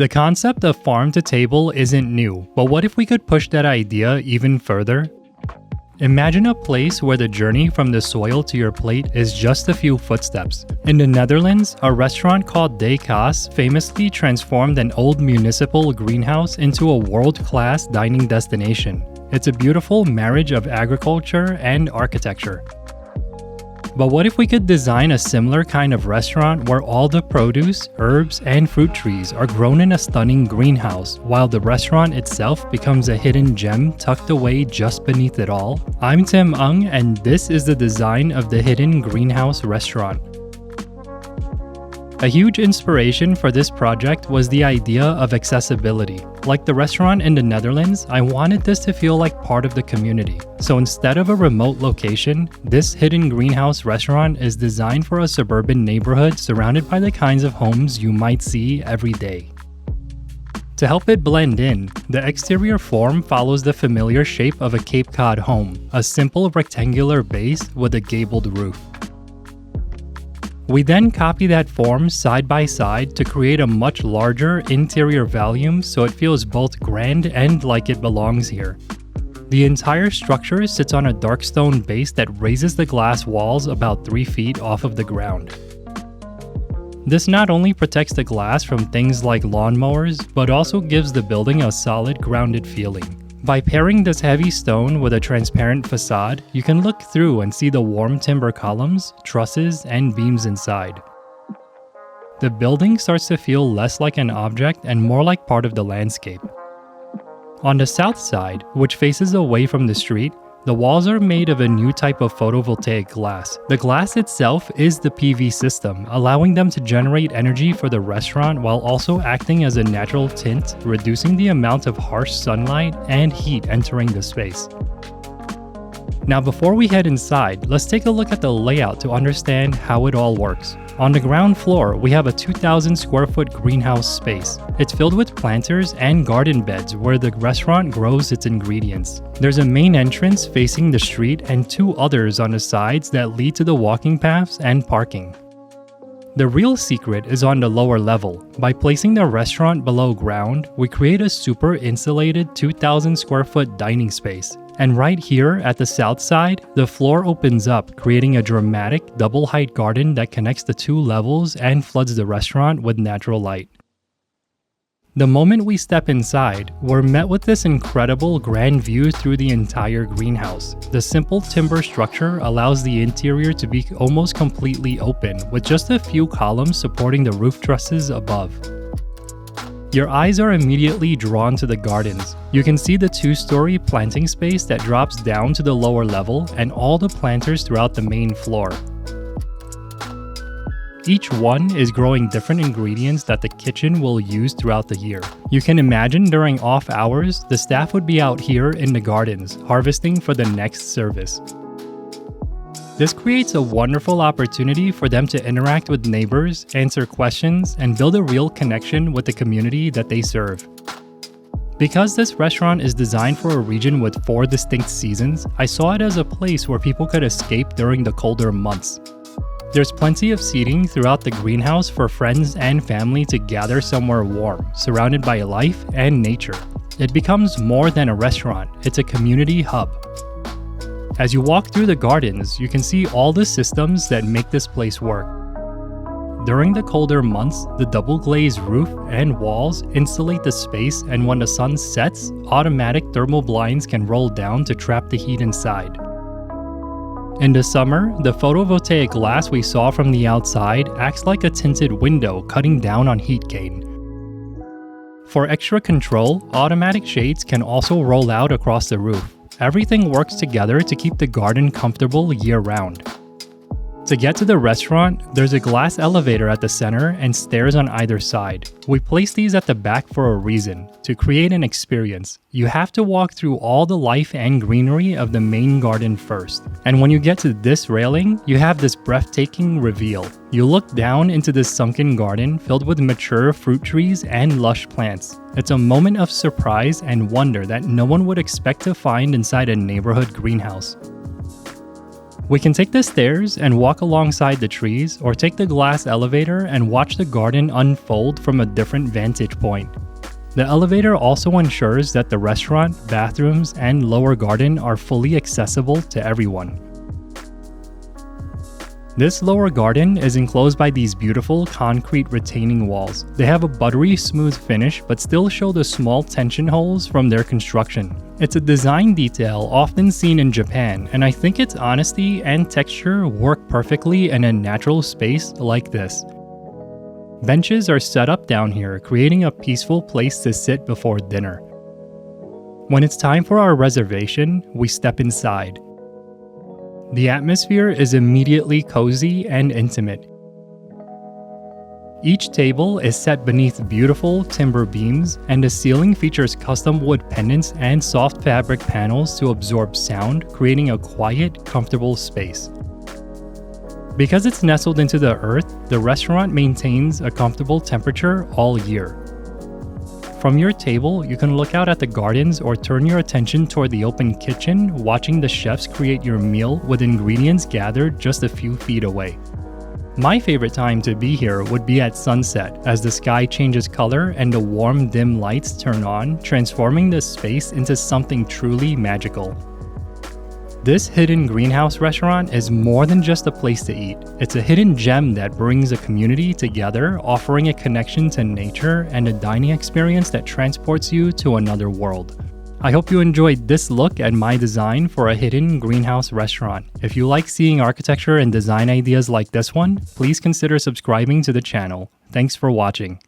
The concept of farm to table isn't new, but what if we could push that idea even further? Imagine a place where the journey from the soil to your plate is just a few footsteps. In the Netherlands, a restaurant called De Kaas famously transformed an old municipal greenhouse into a world-class dining destination. It's a beautiful marriage of agriculture and architecture. But what if we could design a similar kind of restaurant where all the produce, herbs, and fruit trees are grown in a stunning greenhouse, while the restaurant itself becomes a hidden gem tucked away just beneath it all? I'm Tim Ung, and this is the design of the Hidden Greenhouse Restaurant. A huge inspiration for this project was the idea of accessibility. Like the restaurant in the Netherlands, I wanted this to feel like part of the community. So instead of a remote location, this hidden greenhouse restaurant is designed for a suburban neighborhood surrounded by the kinds of homes you might see every day. To help it blend in, the exterior form follows the familiar shape of a Cape Cod home, a simple rectangular base with a gabled roof. We then copy that form side by side to create a much larger interior volume so it feels both grand and like it belongs here. The entire structure sits on a dark stone base that raises the glass walls about 3 feet off of the ground. This not only protects the glass from things like lawnmowers, but also gives the building a solid, grounded feeling. By pairing this heavy stone with a transparent facade, you can look through and see the warm timber columns, trusses, and beams inside. The building starts to feel less like an object and more like part of the landscape. On the south side, which faces away from the street, the walls are made of a new type of photovoltaic glass. The glass itself is the PV system, allowing them to generate energy for the restaurant while also acting as a natural tint, reducing the amount of harsh sunlight and heat entering the space. Now before we head inside, let's take a look at the layout to understand how it all works. On the ground floor, we have a 2,000 square foot greenhouse space. It's filled with planters and garden beds where the restaurant grows its ingredients. There's a main entrance facing the street and 2 others on the sides that lead to the walking paths and parking. The real secret is on the lower level. By placing the restaurant below ground, we create a super insulated 2,000 square foot dining space. And right here at the south side, the floor opens up, creating a dramatic double-height garden that connects the 2 levels and floods the restaurant with natural light. The moment we step inside, we're met with this incredible grand view through the entire greenhouse. The simple timber structure allows the interior to be almost completely open, with just a few columns supporting the roof trusses above. Your eyes are immediately drawn to the gardens. You can see the 2-story planting space that drops down to the lower level and all the planters throughout the main floor. Each one is growing different ingredients that the kitchen will use throughout the year. You can imagine during off hours, the staff would be out here in the gardens, harvesting for the next service. This creates a wonderful opportunity for them to interact with neighbors, answer questions, and build a real connection with the community that they serve. Because this restaurant is designed for a region with 4 distinct seasons, I saw it as a place where people could escape during the colder months. There's plenty of seating throughout the greenhouse for friends and family to gather somewhere warm, surrounded by life and nature. It becomes more than a restaurant, it's a community hub. As you walk through the gardens, you can see all the systems that make this place work. During the colder months, the double-glazed roof and walls insulate the space, and when the sun sets, automatic thermal blinds can roll down to trap the heat inside. In the summer, the photovoltaic glass we saw from the outside acts like a tinted window, cutting down on heat gain. For extra control, automatic shades can also roll out across the roof. Everything works together to keep the garden comfortable year-round. To get to the restaurant, there's a glass elevator at the center and stairs on either side. We place these at the back for a reason, to create an experience. You have to walk through all the life and greenery of the main garden first. And when you get to this railing, you have this breathtaking reveal. You look down into this sunken garden filled with mature fruit trees and lush plants. It's a moment of surprise and wonder that no one would expect to find inside a neighborhood greenhouse. We can take the stairs and walk alongside the trees, or take the glass elevator and watch the garden unfold from a different vantage point. The elevator also ensures that the restaurant, bathrooms, and lower garden are fully accessible to everyone. This lower garden is enclosed by these beautiful concrete retaining walls. They have a buttery smooth finish but still show the small tension holes from their construction. It's a design detail often seen in Japan, and I think its honesty and texture work perfectly in a natural space like this. Benches are set up down here, creating a peaceful place to sit before dinner. When it's time for our reservation, we step inside. The atmosphere is immediately cozy and intimate. Each table is set beneath beautiful timber beams, and the ceiling features custom wood pendants and soft fabric panels to absorb sound, creating a quiet, comfortable space. Because it's nestled into the earth, the restaurant maintains a comfortable temperature all year. From your table, you can look out at the gardens or turn your attention toward the open kitchen, watching the chefs create your meal with ingredients gathered just a few feet away. My favorite time to be here would be at sunset, as the sky changes color and the warm, dim lights turn on, transforming the space into something truly magical. This hidden greenhouse restaurant is more than just a place to eat. It's a hidden gem that brings a community together, offering a connection to nature and a dining experience that transports you to another world. I hope you enjoyed this look at my design for a hidden greenhouse restaurant. If you like seeing architecture and design ideas like this one, please consider subscribing to the channel. Thanks for watching.